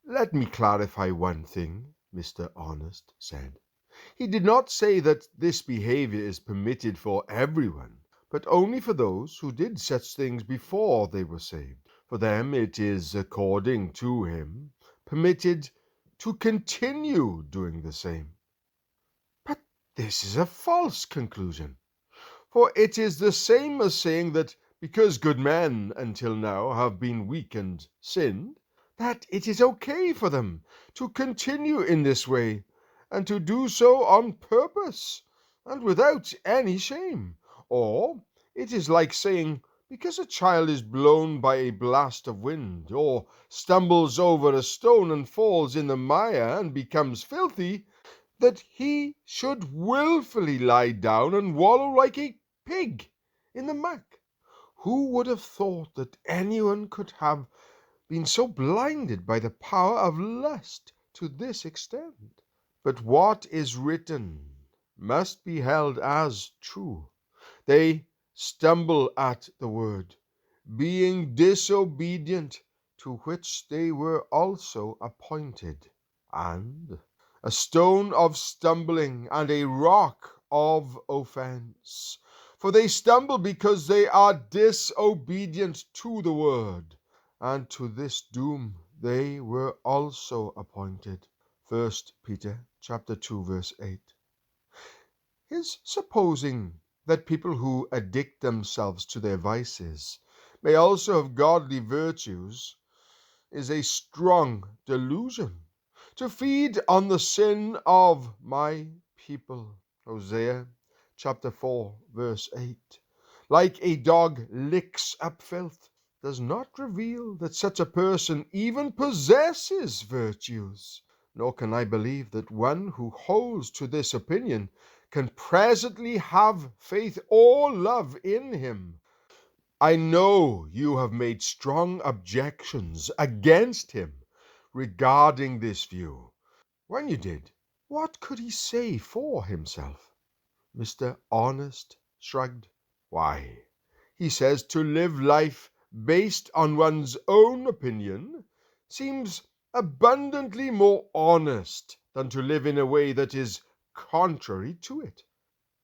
Let me clarify one thing, Mr. Honest said. He did not say that this behavior is permitted for everyone, but only for those who did such things before they were saved. For them it is, according to him, permitted to continue doing the same. But this is a false conclusion, for it is the same as saying that because good men until now have been weak and sinned, that it is okay for them to continue in this way, and to do so on purpose, and without any shame. Or it is like saying, because a child is blown by a blast of wind, or stumbles over a stone and falls in the mire and becomes filthy, that he should wilfully lie down and wallow like a pig in the muck. Who would have thought that anyone could have been so blinded by the power of lust to this extent? But what is written must be held as true. They stumble at the word, being disobedient, to which they were also appointed. And a stone of stumbling and a rock of offense. For they stumble because they are disobedient to the word, and to this doom they were also appointed. 1 Peter chapter 2, verse 8. His supposing that people who addict themselves to their vices may also have godly virtues is a strong delusion. To feed on the sin of my people, Hosea chapter 4, verse 8, like a dog licks up filth, does not reveal that such a person even possesses virtues. Nor can I believe that one who holds to this opinion can presently have faith or love in him. I know you have made strong objections against him regarding this view. When you did, what could he say for himself? Mr. Honest shrugged. Why, he says to live life based on one's own opinion seems abundantly more honest than to live in a way that is contrary to it.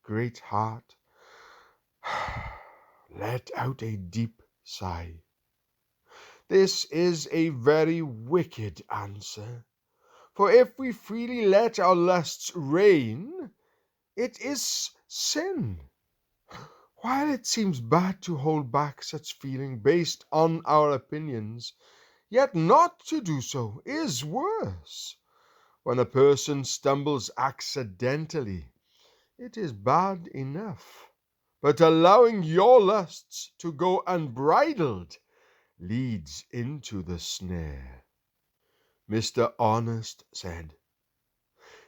Great Heart let out a deep sigh. This is a very wicked answer, for if we freely let our lusts reign, it is sin. While it seems bad to hold back such feeling based on our opinions, yet not to do so is worse. When a person stumbles accidentally, it is bad enough, but allowing your lusts to go unbridled leads into the snare. Mr. Honest said,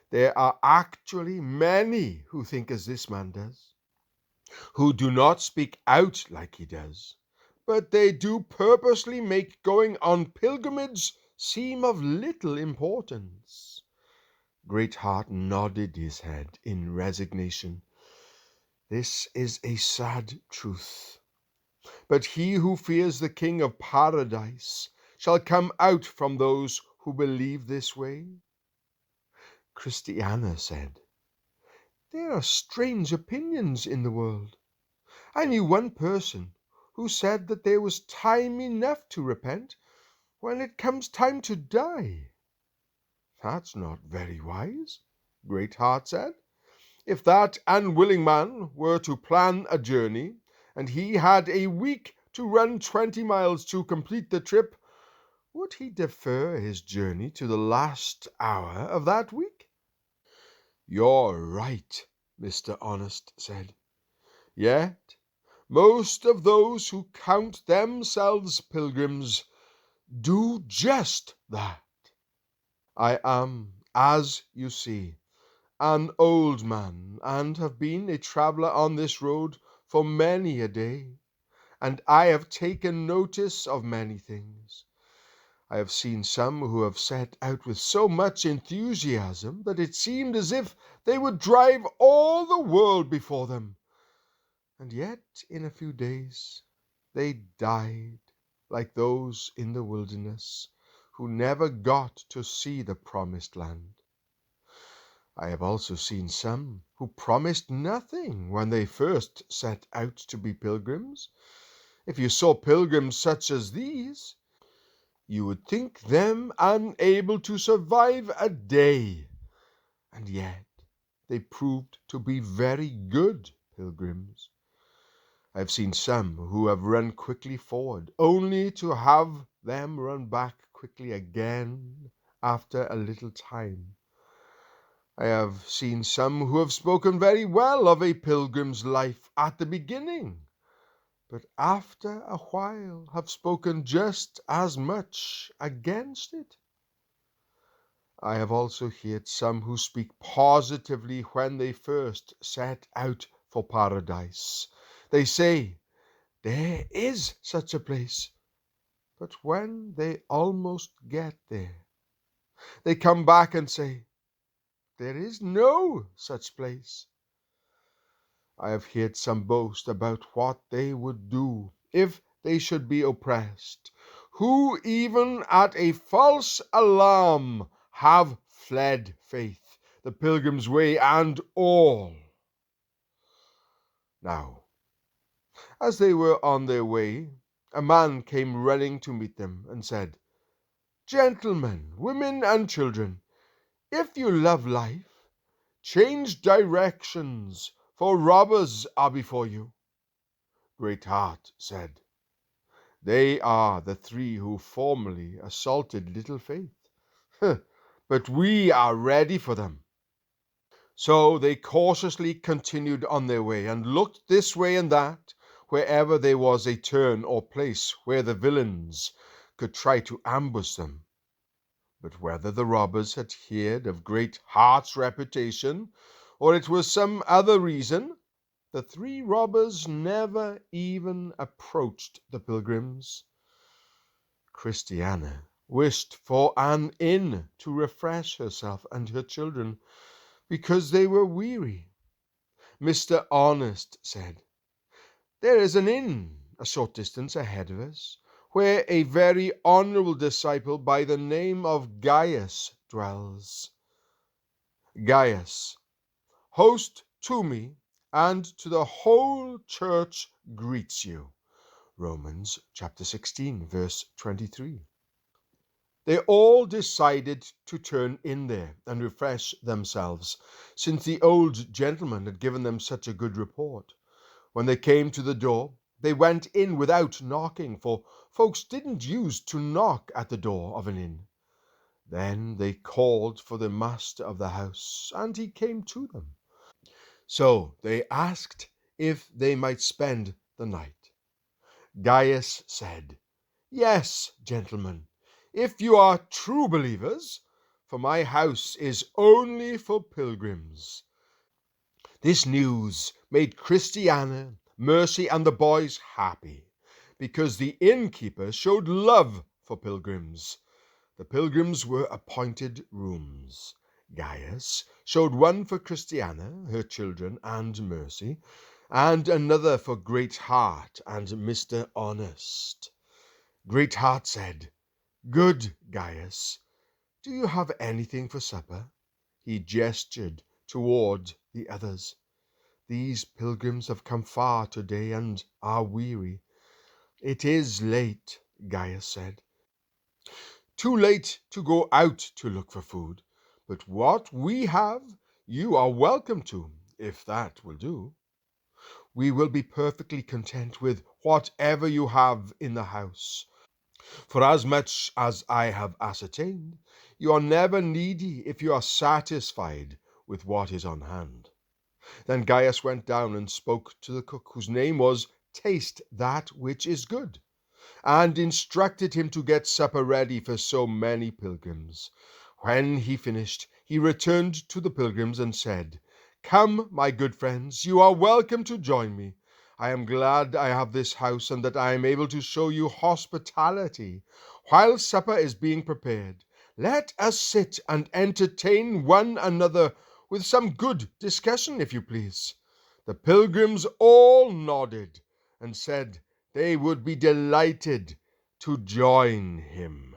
there are actually many who think as this man does, who do not speak out like he does, but they do purposely make going on pilgrimage seem of little importance. Greatheart nodded his head in resignation. This is a sad truth. But he who fears the King of Paradise shall come out from those who believe this way. Christiana said, there are strange opinions in the world. I knew one person who said that there was time enough to repent when it comes time to die. That's not very wise, Greatheart said. If that unwilling man were to plan a journey, and he had a week to run 20 miles to complete the trip, would he defer his journey to the last hour of that week? You're right, Mr. Honest said. Yet most of those who count themselves pilgrims do just that. I am, as you see, an old man, and have been a traveller on this road for many a day, and I have taken notice of many things. I have seen some who have set out with so much enthusiasm that it seemed as if they would drive all the world before them, and yet in a few days they died like those in the wilderness, who never got to see the promised land. I have also seen some who promised nothing when they first set out to be pilgrims. If you saw pilgrims such as these, you would think them unable to survive a day. And yet they proved to be very good pilgrims. I have seen some who have run quickly forward, only to have them run back quickly again after a little time. I have seen some who have spoken very well of a pilgrim's life at the beginning, but after a while have spoken just as much against it. I have also heard some who speak positively when they first set out for paradise. They say, there is such a place, but when they almost get there, they come back and say, there is no such place. I have heard some boast about what they would do if they should be oppressed, who even at a false alarm have fled faith, the pilgrim's way, and all. Now, as they were on their way, a man came running to meet them and said, Gentlemen, women, and children, if you love life, change directions, for robbers are before you. Great Heart said, They are the three who formerly assaulted Little Faith. But we are ready for them. So they cautiously continued on their way, and looked this way and that, wherever there was a turn or place where the villains could try to ambush them. But whether the robbers had heard of Great Heart's reputation, or it was some other reason, the three robbers never even approached the pilgrims. Christiana wished for an inn to refresh herself and her children, because they were weary. Mr. Honest said, There is an inn a short distance ahead of us, where a very honourable disciple by the name of Gaius dwells. Gaius, host to me and to the whole church, greets you. Romans chapter 16, verse 23. They all decided to turn in there and refresh themselves, since the old gentleman had given them such a good report. When they came to the door, they went in without knocking, for folks didn't use to knock at the door of an inn. Then they called for the master of the house, and he came to them. So they asked if they might spend the night. Gaius said, Yes, gentlemen, if you are true believers, for my house is only for pilgrims. This news made Christiana, Mercy, and the boys happy, because the innkeeper showed love for pilgrims. The pilgrims were appointed rooms. Gaius showed one for Christiana, her children, and Mercy, and another for Great Heart and Mr. Honest. Great Heart said, Good Gaius, do you have anything for supper? He gestured toward the others. These pilgrims have come far today and are weary. It is late, Gaius said. Too late to go out to look for food, but what we have you are welcome to, if that will do. We will be perfectly content with whatever you have in the house. For as much as I have ascertained, you are never needy if you are satisfied with what is on hand. Then Gaius went down and spoke to the cook, whose name was Taste that which is good, and instructed him to get supper ready for so many pilgrims. When he finished, he returned to the pilgrims and said, Come, my good friends, you are welcome to join me. I am glad I have this house and that I am able to show you hospitality. While supper is being prepared, let us sit and entertain one another with some good discussion, if you please. The pilgrims all nodded and said they would be delighted to join him.